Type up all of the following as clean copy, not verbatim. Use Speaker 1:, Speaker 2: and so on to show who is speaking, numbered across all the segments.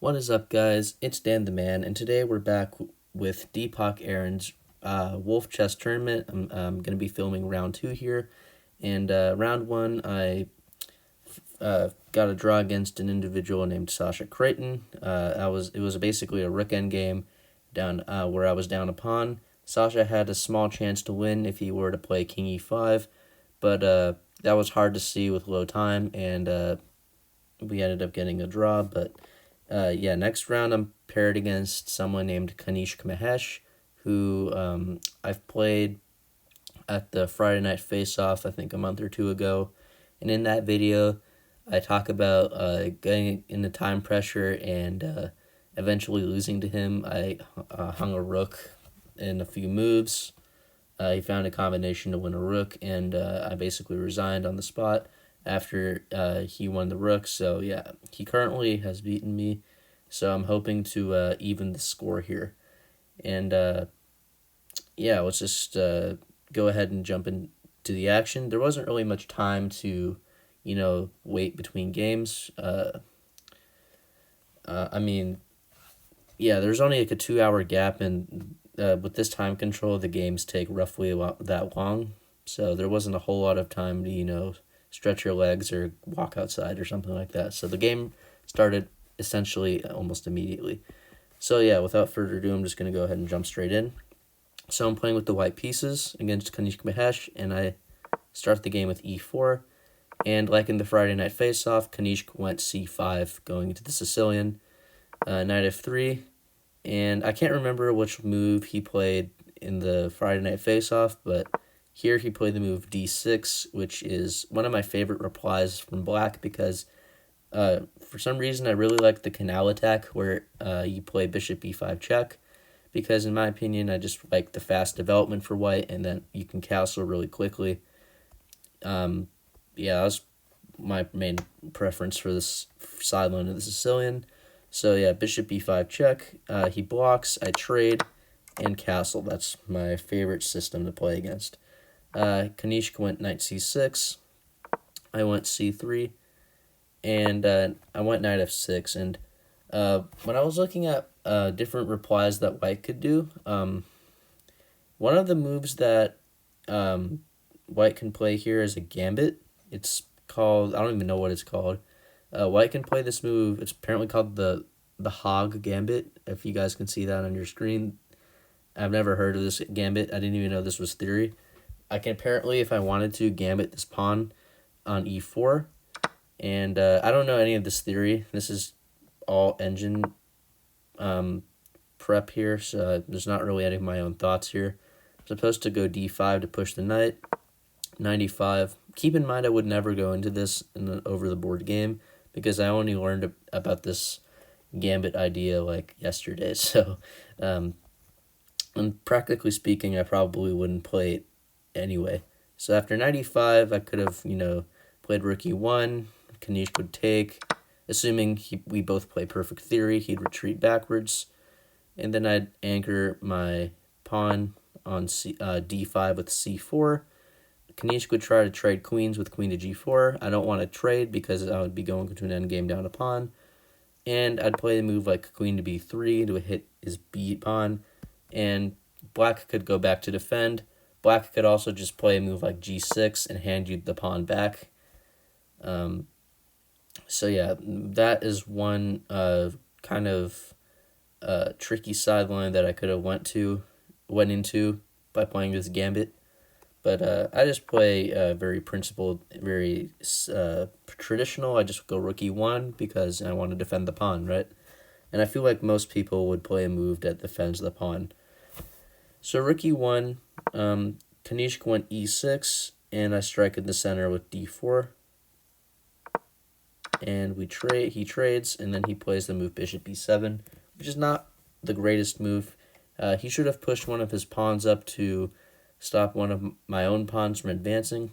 Speaker 1: What is up, guys? It's Dan the Man, and today we're back with Deepak Aaron's Wolf Chess Tournament. I'm going to be filming round 2 here, and round 1 I got a draw against an individual named Sasha Creighton. It was basically a rook end game down where I was down a pawn. Sasha had a small chance to win if he were to play King E5, but that was hard to see with low time, and we ended up getting a draw, but next round I'm paired against someone named Kanishk Mahesh, who I've played at the Friday Night Face-Off, I think a month or two ago. And in that video, I talk about getting into time pressure and eventually losing to him. I hung a rook in a few moves. He found a combination to win a rook, and I basically resigned on the spot after he won the rook. So yeah, he currently has beaten me, so I'm hoping to even the score here. And let's just go ahead and jump into the action. There wasn't really much time to, wait between games. There's only like a 2 hour gap, and with this time control, the games take roughly that long. So there wasn't a whole lot of time to, stretch your legs or walk outside or something like that. So the game started essentially almost immediately. So yeah, without further ado, I'm just going to go ahead and jump straight in. So I'm playing with the white pieces against Kanishk Mahesh, and I start the game with e4. And like in the Friday Night Face-Off, Kanishk went c5, going into the Sicilian. Knight f3, and I can't remember which move he played in the Friday Night Face-Off, but here he played the move d6, which is one of my favorite replies from black because for some reason I really like the canal attack where you play bishop e5 check, because in my opinion I just like the fast development for white, and then you can castle really quickly. That was my main preference for this sideline of the Sicilian. So yeah, bishop e5 check, he blocks, I trade, and castle. That's my favorite system to play against. Kanishk went knight c6, I went c3, and I went knight f6. And when I was looking at different replies that white could do, one of the moves that white can play here is a gambit. It's called, I don't even know what it's called. White can play this move. It's apparently called the hog gambit, if you guys can see that on your screen. I've never heard of this gambit. I didn't even know this was theory. I can apparently, if I wanted to, gambit this pawn on e4. And I don't know any of this theory. This is all engine prep here, so there's not really any of my own thoughts here. I'm supposed to go d5 to push the knight. 95. Keep in mind I would never go into this in an over-the-board game because I only learned about this gambit idea like yesterday. So, and practically speaking, I probably wouldn't play it anyway. So after 95, I could have, played rook e1. Kanishk would take. Assuming we both play perfect theory, he'd retreat backwards. And then I'd anchor my pawn on d5 with c4. Kanishk would try to trade queens with queen to g4. I don't want to trade because I would be going to an endgame down a pawn. And I'd play a move like queen to b3 to hit his b pawn. And black could go back to defend. Black could also just play a move like g6 and hand you the pawn back. So yeah, that is one kind of tricky sideline that I could have went into by playing this gambit. But I just play very principled, very traditional. I just go rook e1 because I want to defend the pawn, right? And I feel like most people would play a move that defends the pawn. So rook e1, Kanishk went e6, and I strike in the center with d4. And he trades, and then he plays the move bishop e7, which is not the greatest move. He should have pushed one of his pawns up to stop one of my own pawns from advancing,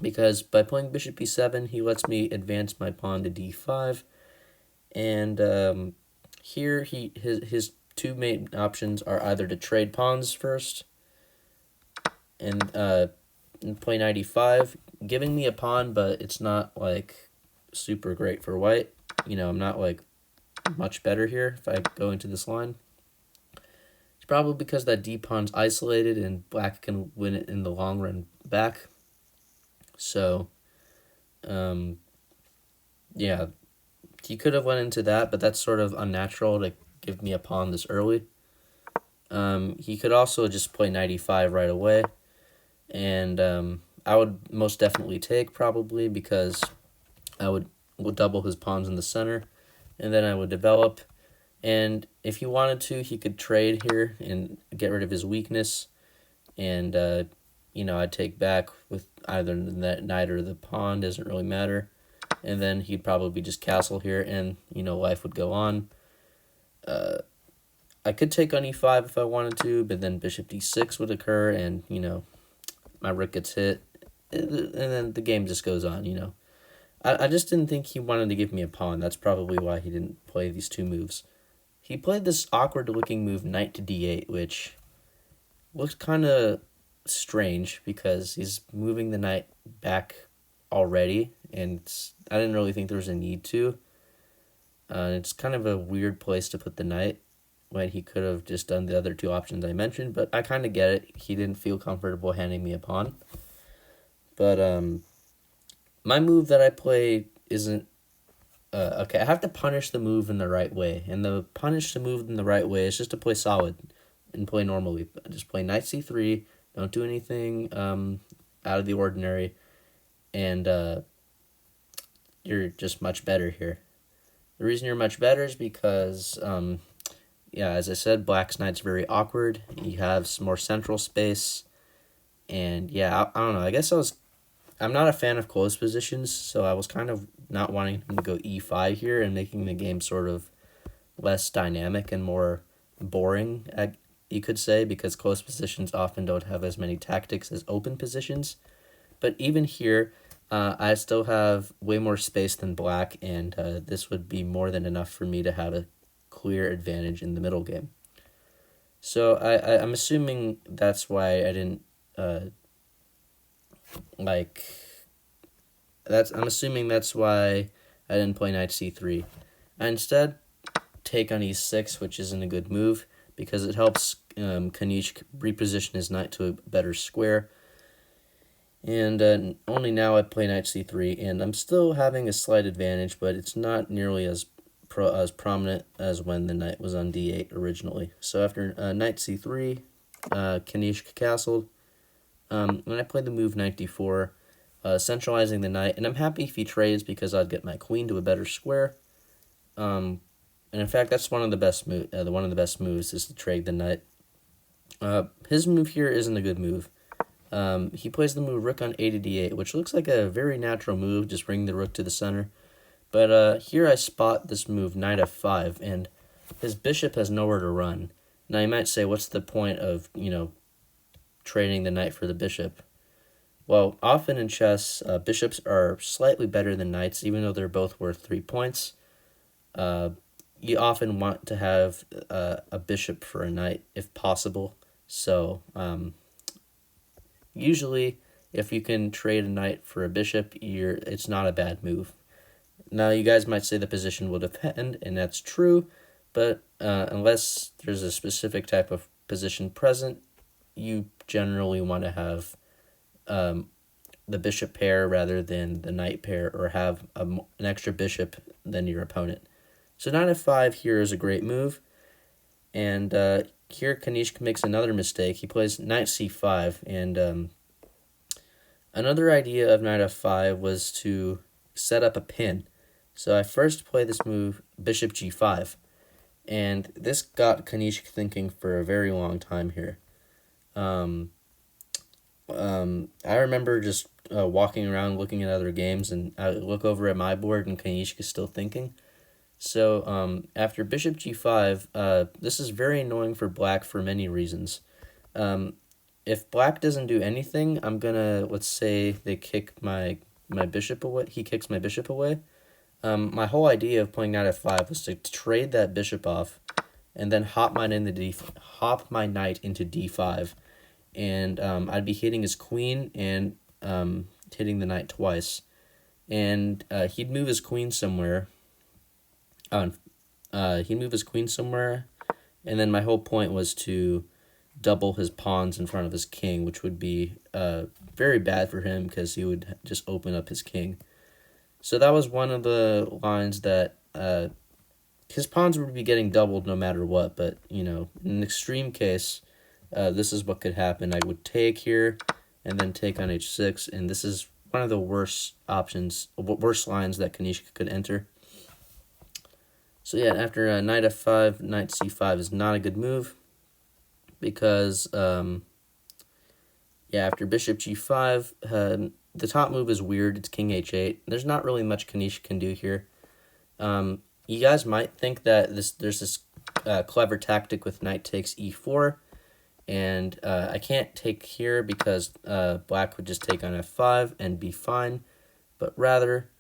Speaker 1: because by playing bishop e7, he lets me advance my pawn to d5, and here his two main options are either to trade pawns first and play knight e5, giving me a pawn, but it's not like super great for white. I'm not like much better here if I go into this line. It's probably because that d pawn's isolated and black can win it in the long run back. So, yeah, he could have went into that, but that's sort of unnatural to give me a pawn this early. He could also just play knight e5 right away, and I would most definitely take probably because I would double his pawns in the center, and then I would develop. And if he wanted to, he could trade here and get rid of his weakness, and I'd take back with either that knight or the pawn, doesn't really matter. And then he'd probably just castle here, and life would go on. I could take on e5 if I wanted to, but then bishop d6 would occur, and my rook gets hit, and then the game just goes on. I just didn't think he wanted to give me a pawn. That's probably why he didn't play these two moves. He played this awkward-looking move, knight to d8, which looks kind of strange because he's moving the knight back already, and I didn't really think there was a need to. It's kind of a weird place to put the knight when he could have just done the other two options I mentioned, but I kind of get it. He didn't feel comfortable handing me a pawn. But my move that I play isn't... okay, I have to punish the move in the right way, and the punish the move in the right way is just to play solid and play normally. Just play knight c3, don't do anything out of the ordinary, and you're just much better here. The reason you're much better is because, as I said, black's knight's very awkward. You have some more central space, and I don't know. I guess I'm not a fan of close positions, so I was kind of not wanting him to go e5 here and making the game sort of less dynamic and more boring, you could say, because close positions often don't have as many tactics as open positions. But even here, I still have way more space than black, and this would be more than enough for me to have a clear advantage in the middle game. So I'm assuming that's why I didn't I'm assuming that's why I didn't play knight c3. I instead take on e6, which isn't a good move because it helps Kanishk reposition his knight to a better square. And only now I play knight c3, and I'm still having a slight advantage, but it's not nearly as prominent as when the knight was on d8 originally. So after knight c3, Kanishk castled. When I played the move knight d4, centralizing the knight, and I'm happy if he trades because I'd get my queen to a better square. And in fact, that's one of the best moves is to trade the knight. His move here isn't a good move. He plays the move rook on a to d8, which looks like a very natural move, just bring the rook to the center. But here I spot this move knight f5, and his bishop has nowhere to run. Now you might say, what's the point of trading the knight for the bishop? Well, often in chess, bishops are slightly better than knights, even though they're both worth 3 points. You often want to have a bishop for a knight, if possible. So, usually, if you can trade a knight for a bishop, it's not a bad move. Now, you guys might say the position will depend, and that's true, but unless there's a specific type of position present, you generally want to have the bishop pair rather than the knight pair, or have an extra bishop than your opponent. So knight f5 here is a great move, and here Kanishk makes another mistake. He plays knight c5, and another idea of knight f5 was to set up a pin. So I first play this move, bishop g5, and this got Kanishk thinking for a very long time here. I remember just walking around looking at other games, and I look over at my board and Kanishk is still thinking. So after bishop g5, this is very annoying for black for many reasons. If black doesn't do anything, I'm gonna, let's say they kick my bishop away. He kicks my bishop away. My whole idea of playing knight f5 was to trade that bishop off, and then hop my knight into d5, and I'd be hitting his queen and hitting the knight twice, and he'd move his queen somewhere. he'd move his queen somewhere, and then my whole point was to double his pawns in front of his king, which would be very bad for him because he would just open up his king. So that was one of the lines that his pawns would be getting doubled no matter what, but, in an extreme case, this is what could happen. I would take here and then take on h6, and this is one of the worst lines that Kanishk could enter. So yeah, after knight f5, knight c5 is not a good move because, after bishop g5, the top move is weird. It's king h8. There's not really much Kanishk can do here. You guys might think that there's this clever tactic with knight takes e4, and I can't take here because black would just take on f5 and be fine, but rather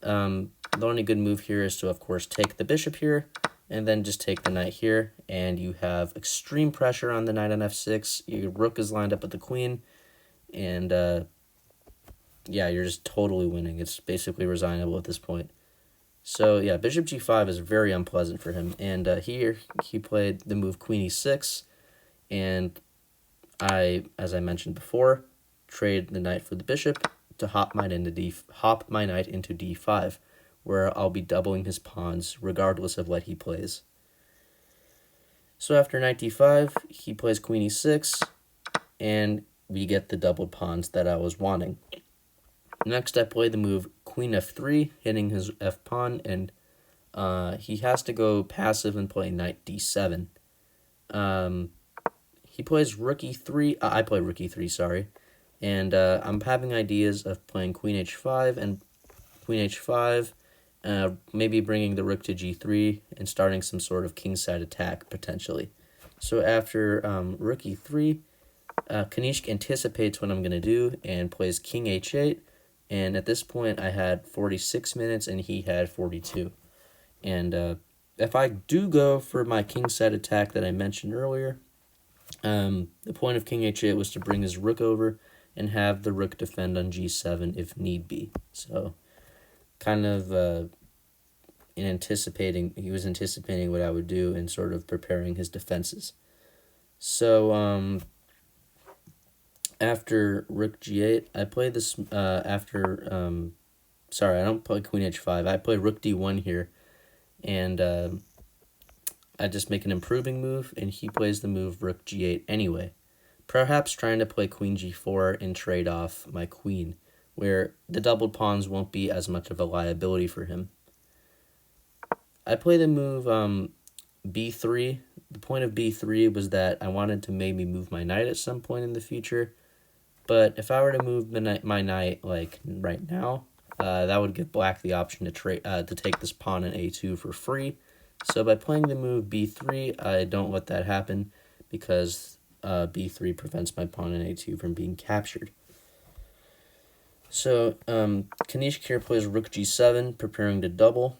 Speaker 1: the only good move here is to, of course, take the bishop here and then just take the knight here, and you have extreme pressure on the knight on f6. Your rook is lined up with the queen, and you're just totally winning. It's basically resignable at this point. So yeah, bishop g5 is very unpleasant for him, and here he played the move queen e6, and as I mentioned before, trade the knight for the bishop to hop my knight into d5, where I'll be doubling his pawns regardless of what he plays. So after knight d5, he plays queen e6, and we get the doubled pawns that I was wanting. Next, I play the move queen f3, hitting his f-pawn, and he has to go passive and play knight d7. He plays rook e3. I play rook e3, sorry. And I'm having ideas of playing queen h5 and queen h5, maybe bringing the rook to g3 and starting some sort of kingside attack, potentially. So after rook e3, Kanishk anticipates what I'm going to do and plays king h8. And at this point, I had 46 minutes and he had 42. And if I do go for my kingside attack that I mentioned earlier, the point of king h8 was to bring his rook over and have the rook defend on g7 if need be. So kind of he was anticipating what I would do and sort of preparing his defenses. So after rook g8, I play this I don't play queen h5. I play rook d1 here, and I just make an improving move, and he plays the move rook g8 anyway, perhaps trying to play queen g4 and trade off my queen, where the doubled pawns won't be as much of a liability for him. I play the move b3. The point of b3 was that I wanted to maybe move my knight at some point in the future, but if I were to move my knight like right now, that would give black the option to take this pawn in a2 for free. So by playing the move b3, I don't let that happen because b3 prevents my pawn in a2 from being captured. So Kanishk here plays rook g7, preparing to double,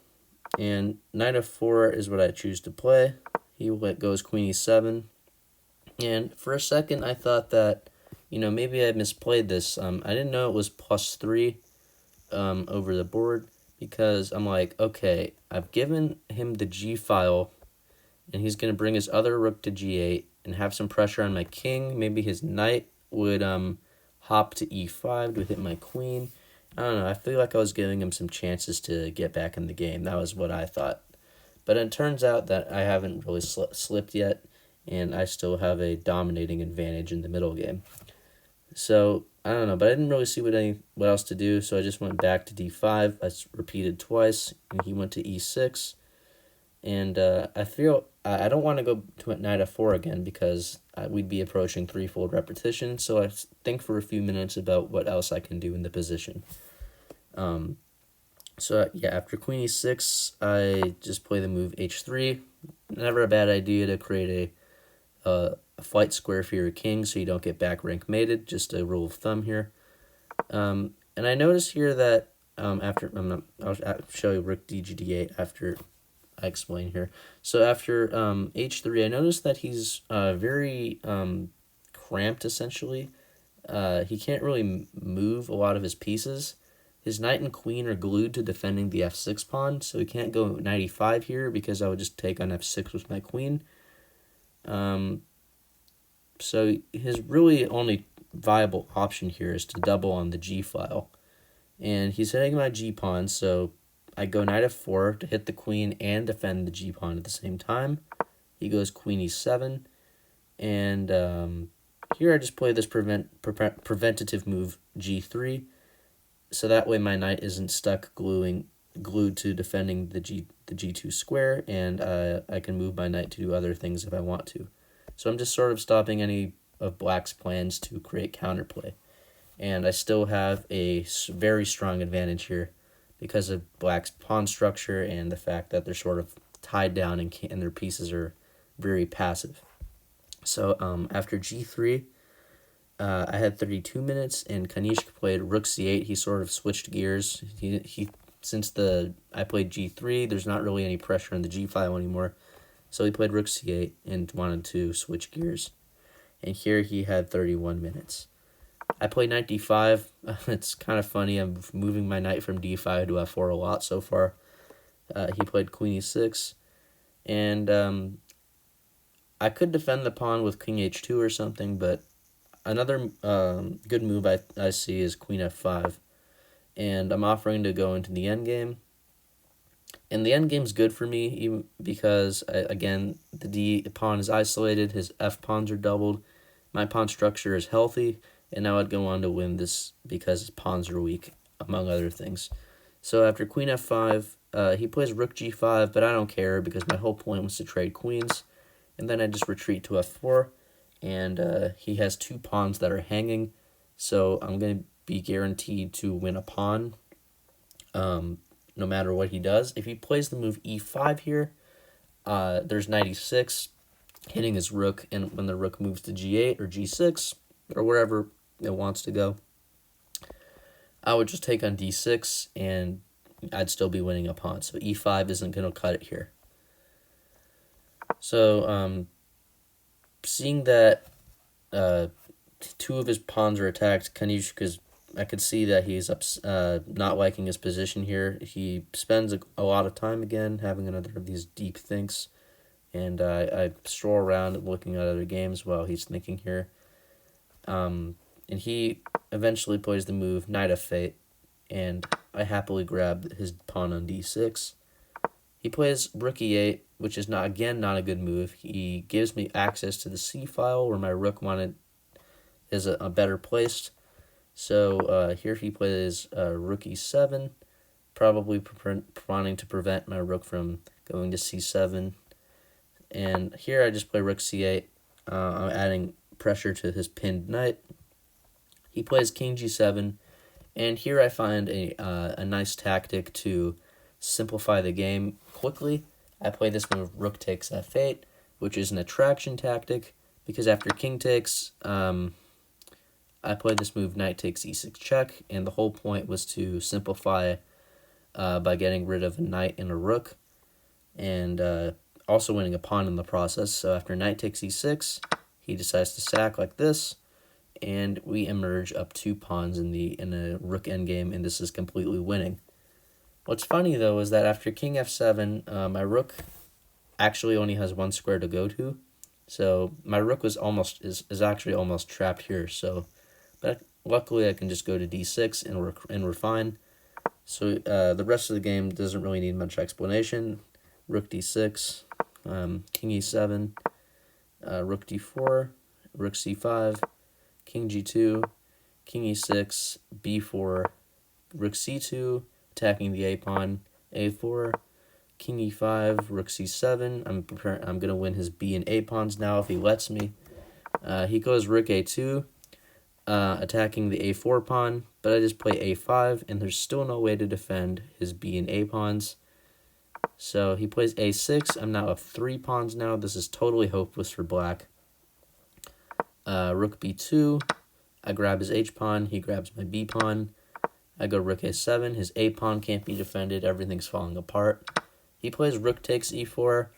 Speaker 1: and knight f4 is what I choose to play. He goes queen e7, and for a second I thought that, maybe I misplayed this. I didn't know it was +3 over the board, because I'm like, okay, I've given him the g file, and he's going to bring his other rook to g8 and have some pressure on my king. Maybe his knight would hop to e5 to hit my queen. I don't know. I feel like I was giving him some chances to get back in the game. That was what I thought. But it turns out that I haven't really slipped yet, and I still have a dominating advantage in the middle game. So I don't know, but I didn't really see what else to do, so I just went back to d5. I repeated twice, and he went to e6. And I feel I don't want to go to knight f4 again because we'd be approaching threefold repetition. So I think for a few minutes about what else I can do in the position. After queen e6, I just play the move h3. Never a bad idea to create a flight square for your king so you don't get back rank mated. Just a rule of thumb here. And I notice here that I'll show you rook d8 after I explain here. So after h3, I noticed that he's very cramped, essentially. He can't really move a lot of his pieces. His knight and queen are glued to defending the f6 pawn, so he can't go knight e5 here because I would just take on f6 with my queen. So his really only viable option here is to double on the g file. And he's hitting my g pawn, so I go knight f4 to hit the queen and defend the g pawn at the same time. He goes queen e7, and here I just play this preventative move g3, so that way my knight isn't stuck glued to defending the g2 square, and I can move my knight to do other things if I want to. So I'm just sort of stopping any of black's plans to create counterplay. And I still have a very strong advantage here because of black's pawn structure and the fact that they're sort of tied down and their pieces are very passive. So after g3, I had 32 minutes, and Kanishk played rook c8. He sort of switched gears. Since I played g3, there's not really any pressure on the g file anymore. So he played rook c8 and wanted to switch gears. And here he had 31 minutes. I played knight d5. It's kind of funny. I'm moving my knight from d5 to f4 a lot so far. He played queen e6. And I could defend the pawn with king h2 or something, but another good move I see is queen f5. And I'm offering to go into the endgame. And the endgame's good for me even because, again, the d pawn is isolated, his f pawns are doubled, my pawn structure is healthy, and now I'd go on to win this because his pawns are weak, among other things. So after queen f5, he plays rook g5, but I don't care because my whole point was to trade queens. And then I just retreat to f4, and he has two pawns that are hanging, so I'm going to be guaranteed to win a pawn no matter what he does. If he plays the move e5 here, there's knight e6, hitting his rook, and when the rook moves to g8 or g6, or wherever it wants to go, I would just take on d6, and I'd still be winning a pawn. So e5 isn't going to cut it here. So seeing that two of his pawns are attacked, Kanishk, I could see that he's not liking his position here. He spends a lot of time again having another of these deep thinks, and I stroll around looking at other games while he's thinking here. And he eventually plays the move knight f8, and I happily grab his pawn on d6. He plays rook e8, which is not a good move. He gives me access to the c file where my rook is a better placed. So here he plays rook e7, probably wanting to prevent my rook from going to c7. And here I just play rook c8. I'm adding pressure to his pinned knight. He plays king g7, and here I find a nice tactic to simplify the game quickly. I play this move rook takes f8, which is an attraction tactic, because after king takes, I play this move knight takes e6 check, and the whole point was to simplify by getting rid of a knight and a rook, and also winning a pawn in the process. So after knight takes e6, he decides to sack like this, and we emerge up 2 pawns in a rook endgame, and this is completely winning. What's funny though is that after king f7, my rook actually only has 1 square to go to, so my rook is actually almost trapped here. So, but luckily I can just go to d6 and we're fine. So the rest of the game doesn't really need much explanation. Rook d6, king e7, rook d4, rook c5, king g2, king e6, b4, rook c2, attacking the a pawn, a4, king e5, rook c7. I'm gonna win his b and a pawns now if he lets me. He goes rook a2, attacking the a4 pawn, but I just play a5, and there's still no way to defend his b and a pawns. So he plays a6. I'm now up 3 pawns now. This is totally hopeless for black. Rook b2. I grab his h pawn. He grabs my b pawn. I go rook a7. His a pawn can't be defended. Everything's falling apart. He plays rook takes e4,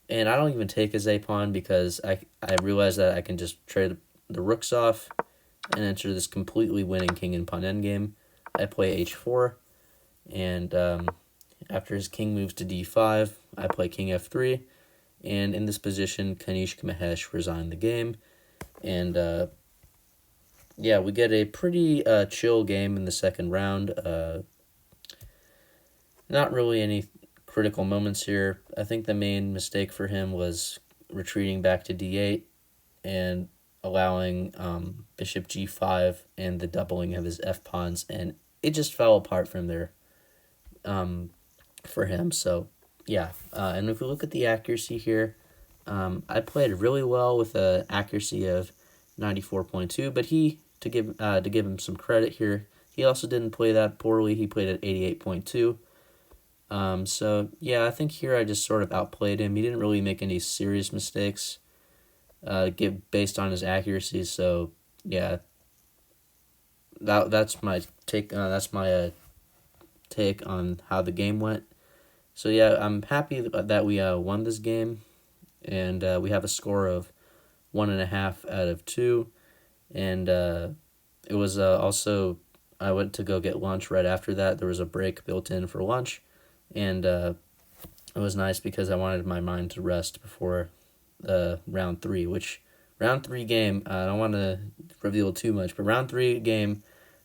Speaker 1: and I don't even take his a pawn because I realize that I can just trade the rooks off and enter this completely winning king and pawn endgame. I play h4, and after his king moves to d5, I play king f3, and in this position, Kanishk Mahesh resigned the game, and yeah, we get a pretty chill game in the second round. Not really any critical moments here. I think the main mistake for him was retreating back to d8 and allowing bishop g5 and the doubling of his f-pawns, and it just fell apart from there for him. So yeah, and if we look at the accuracy here, I played really well with an accuracy of 94.2, but to give him some credit here, he also didn't play that poorly. He played at 88.2. So yeah, I think here I just sort of outplayed him. He didn't really make any serious mistakes, based on his accuracy. So yeah, that's my take. That's my take on how the game went. So yeah, I'm happy that we won this game, and we have a score of 1.5 out of 2, and it was also, I went to go get lunch right after that. There was a break built in for lunch, and it was nice because I wanted my mind to rest before round 3, which round 3 game, I don't want to reveal too much, but round 3 game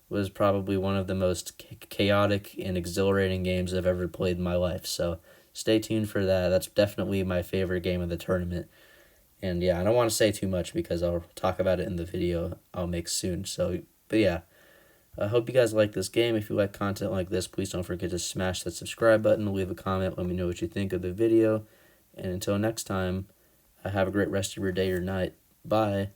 Speaker 1: was probably one of the most chaotic and exhilarating games I've ever played in my life. So stay tuned for that. That's definitely my favorite game of the tournament. And yeah, I don't want to say too much because I'll talk about it in the video I'll make soon. So, but yeah, I hope you guys like this game. If you like content like this, please don't forget to smash that subscribe button, leave a comment, let me know what you think of the video. And until next time, have a great rest of your day or night. Bye.